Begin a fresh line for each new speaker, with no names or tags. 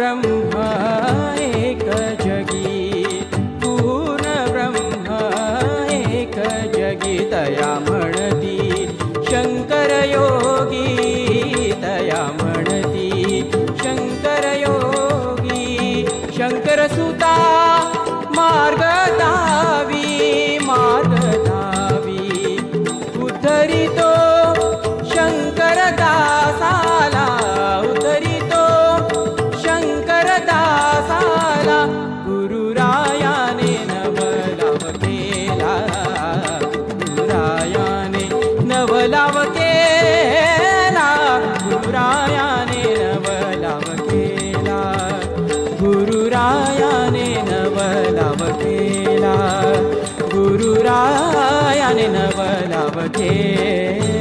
ब्रह्म एक जगी, पूर्ण ब्रह्म एक जगी, तया म्हणती शंकर योगी, तया म्हणती शंकर योगी. शंकर सुता मार्ग दावी, मार्ग दावी, उद्धरितो शंकर दासाला, उद्धरितो शंकर दासाला. गुरुरायाने नवलाव केला, गुरुरायाने नवलाव केला, गुरुरायाने नवलाव केला, गुरुरायाने नवलाव केला, गुरुरायाने नवलाव केला.